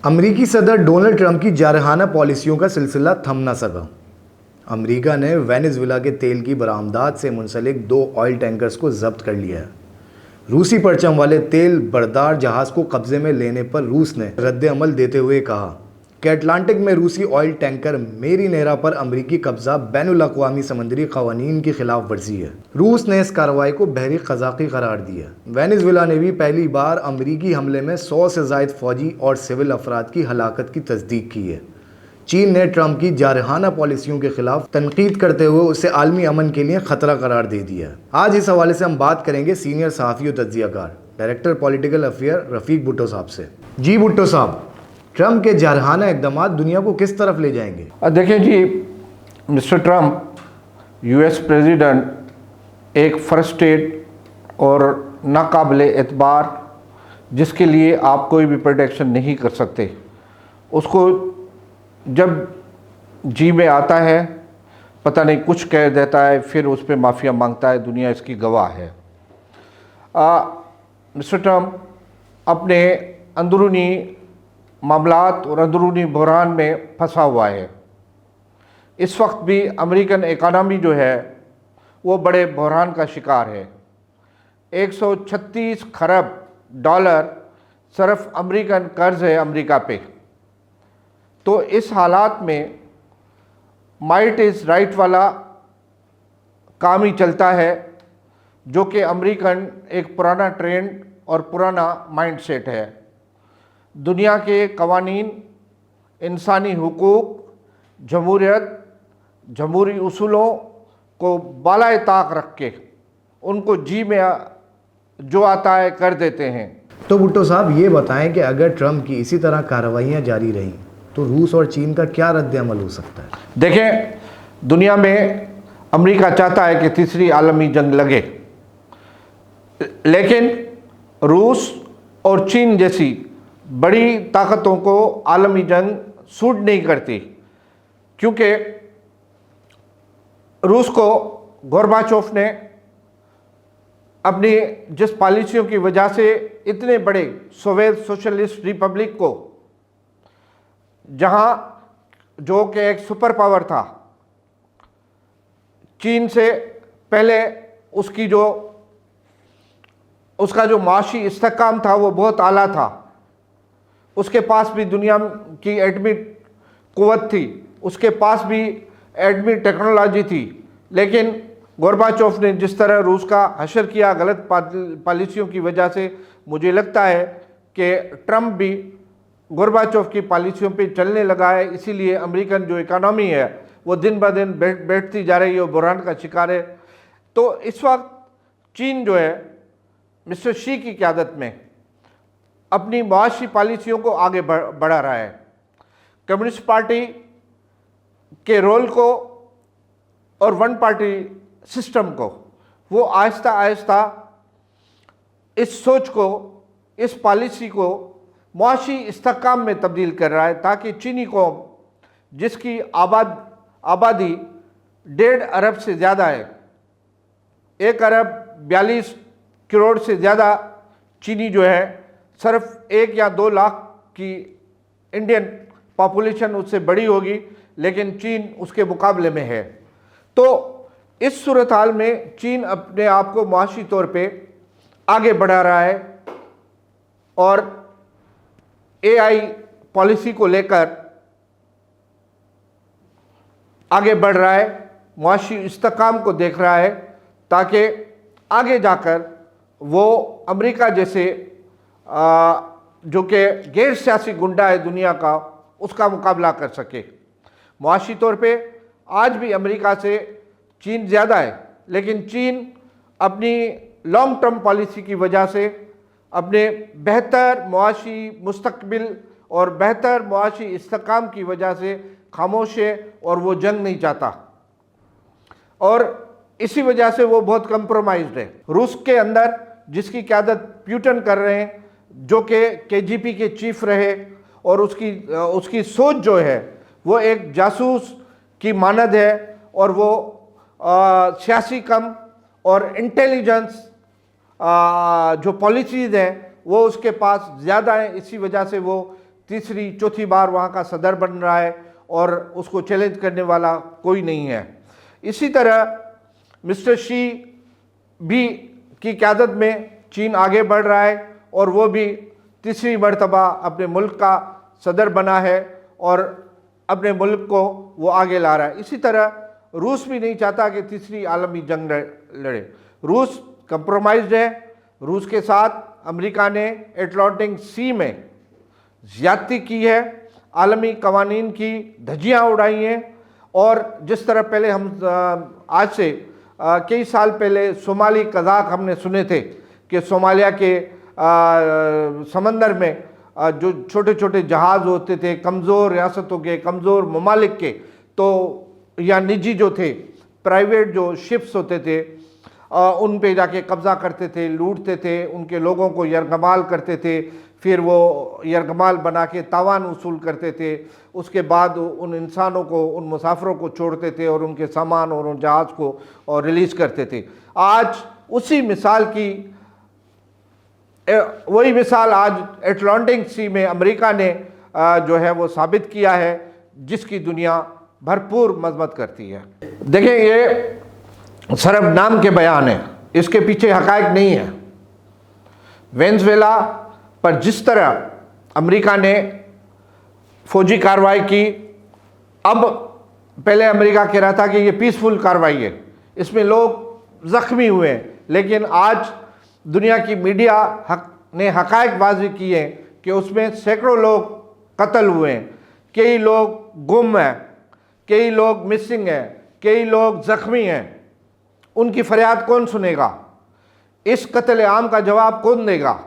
अमेरिकी सदर Donald Trump की जारहाना पॉलिसियों का सिलसिला थम न सका। अमेरिका ने वेनेजुएला के तेल की बरामदात से मुंसलिक 2 ऑयल टैंकर्स को जब्त कर लिया है। रूसी परचम वाले तेल बरदार जहाज को कब्जे में लेने पर रूस ने रद्द-ए-अमल देते हुए कहा कि अटलांटिक में रूसी ऑयल टैंकर मेरी नेरा पर अमेरिकी कब्जा बैनुल-अक़वामी समुद्री क़वानीन की खिलाफ वर्जी है। रूस ने इस कार्रवाई को बहरी क़ज़ाक़ी करार दिया। वेनेजुएला ने भी पहली बार अमेरिकी हमले में 100 से ज़ायद फौजी और सिविल अफराद की हलाकत की तस्दीक की है। चीन ने ट्रंप की जारहाना पॉलिसियों के खिलाफ तनकीद करते हुए उसे आलमी अमन के लिए खतरा करार दे दिया। आज इस हवाले से हम बात करेंगे सीनियर सहाफ़ी और तज्ज़ियाकार डायरेक्टर पॉलिटिकल अफेयर रफ़ीक भुट्टो साहब से। जी भुट्टो साहब, ट्रंप के जारहाना इक़दाम दुनिया को किस तरफ ले जाएंगे? देखिए जी, मिस्टर ट्रंप यूएस प्रेसिडेंट एक फ्रस्ट्रेट और नाकाबिले एतबार, जिसके लिए आप कोई भी प्रोटेक्शन नहीं कर सकते, उसको जब जी में आता है पता नहीं कुछ कह देता है, फिर उस पर माफ़िया मांगता है। दुनिया इसकी गवाह है। मिस्टर ट्रंप अपने अंदरूनी मामलात और अंदरूनी बहरान में फंसा हुआ है। इस वक्त भी अमेरिकन इकानमी जो है वो बड़े बहरान का शिकार है। 136 खरब डॉलर सिर्फ अमेरिकन कर्ज है अमेरिका पे। तो इस हालात में माइट इज़ राइट वाला काम ही चलता है, जो कि अमेरिकन एक पुराना ट्रेंड और पुराना माइंडसेट है। दुनिया के कवानीन, इंसानी हुकूक, जमहूरियत, जमहूरी उसूलों को बालाए ताक रख के उनको जी में जो आता है कर देते हैं। तो भुट्टो साहब ये बताएं कि अगर ट्रंप की इसी तरह कार्रवाइयाँ जारी रहीं तो रूस और चीन का क्या रद्द-ए-अमल हो सकता है? देखें, दुनिया में अमेरिका चाहता है कि तीसरी आलमी जंग लगे, लेकिन रूस और चीन जैसी बड़ी ताकतों को आलमी जंग सूट नहीं करती, क्योंकि रूस को गोरबाचोव ने अपनी जिस पॉलिसियों की वजह से इतने बड़े सोवियत सोशलिस्ट रिपब्लिक को, जहां जो कि एक सुपर पावर था, चीन से पहले उसका जो माशी इस्तेहकाम था वो बहुत आला था। उसके पास भी दुनिया की एटमी कुव्वत थी, उसके पास भी एटमी टेक्नोलॉजी थी, लेकिन गोरबाचोव ने जिस तरह रूस का हशर किया गलत पॉलिसियों की वजह से, मुझे लगता है कि ट्रंप भी गोरबाचोव की पॉलिसियों पे चलने लगा है। इसीलिए अमेरिकन जो इकानमी है वो दिन ब दिन बैठती जा रही है और बुरान का शिकार है। तो इस वक्त चीन जो है मिस्टर शी की क़यादत में अपनी मुआशी पॉलिसियों को आगे बढ़ा रहा है। कम्युनिस्ट पार्टी के रोल को और वन पार्टी सिस्टम को वो आहिस्ता आहिस्ता इस सोच को, इस पॉलिसी को मुआशी इस्तेहकाम में तब्दील कर रहा है, ताकि चीनी कौम, जिसकी आबादी 1.5 अरब से ज़्यादा है, 1 अरब 42 करोड़ से ज़्यादा चीनी जो है, सिर्फ 1 या 2 लाख की इंडियन पॉपुलेशन उससे बड़ी होगी, लेकिन चीन उसके मुकाबले में है। तो इस सूरत हाल में चीन अपने आप को मुआशी तौर पे आगे बढ़ा रहा है और AI पॉलिसी को लेकर आगे बढ़ रहा है, मुआशी इस्तेहकाम को देख रहा है, ताकि आगे जाकर वो अमेरिका जैसे जो कि गैर सियासी गुंडा है दुनिया का, उसका मुकाबला कर सके। मुआशी तौर पे आज भी अमेरिका से चीन ज़्यादा है, लेकिन चीन अपनी लॉन्ग टर्म पॉलिसी की वजह से, अपने बेहतर मुआशी मुस्तकबिल और बेहतर मुआशी इस्तेहकाम की वजह से खामोश है और वो जंग नहीं चाहता, और इसी वजह से वो बहुत कंप्रोमाइज्ड है। रूस के अंदर जिसकी क़यादत प्यूटन कर रहे हैं, जो कि KGB के चीफ रहे, और उसकी सोच जो है वो एक जासूस की मानद है, और वो सियासी कम और इंटेलिजेंस जो पॉलिसीज़ हैं वो उसके पास ज़्यादा हैं। इसी वजह से वो तीसरी चौथी बार वहाँ का सदर बन रहा है और उसको चैलेंज करने वाला कोई नहीं है। इसी तरह मिस्टर शी भी की क़यादत में चीन आगे बढ़ रहा है और वो भी तीसरी मर्तबा अपने मुल्क का सदर बना है और अपने मुल्क को वो आगे ला रहा है। इसी तरह रूस भी नहीं चाहता कि तीसरी आलमी जंग लड़े। रूस कंप्रोमाइज्ड है। रूस के साथ अमेरिका ने एटलांटिक सी में ज़्यादती की है, आलमी कवानीन की धज्जियाँ उड़ाई हैं। और जिस तरह पहले हम आज से कई साल पहले सोमाली कज़ाक हमने सुने थे कि सोमालिया के समंदर में जो छोटे छोटे जहाज़ होते थे कमज़ोर रियासतों के, कमज़ोर ममालिक के, तो या निजी जो थे, प्राइवेट जो शिप्स होते थे, उन पे जाके कब्ज़ा करते थे, लूटते थे, उनके लोगों को यरगमाल करते थे, फिर वो यरगमाल बना के तावान वसूल करते थे। उसके बाद उन इंसानों को, उन मुसाफिरों को छोड़ते थे और उनके सामान और उन जहाज़ को और रिलीज़ करते थे। आज उसी मिसाल की वही मिसाल आज एटलांटिक सी में अमेरिका ने जो है वो साबित किया है, जिसकी दुनिया भरपूर मजम्मत करती है। देखें, ये सिर्फ नाम के बयान है, इसके पीछे हकायक नहीं है। वेनेज़ुएला पर जिस तरह अमेरिका ने फौजी कार्रवाई की, अब पहले अमेरिका कह रहा था कि ये पीसफुल कार्रवाई है, इसमें लोग ज़ख्मी हुए हैं, लेकिन आज दुनिया की मीडिया ने हकायक वाज़ेह किए हैं कि उसमें सैकड़ों लोग कत्ल हुए हैं, कई लोग गुम हैं, कई लोग मिसिंग हैं, कई लोग ज़ख्मी हैं। उनकी फरियाद कौन सुनेगा? इस कत्ल आम का जवाब कौन देगा?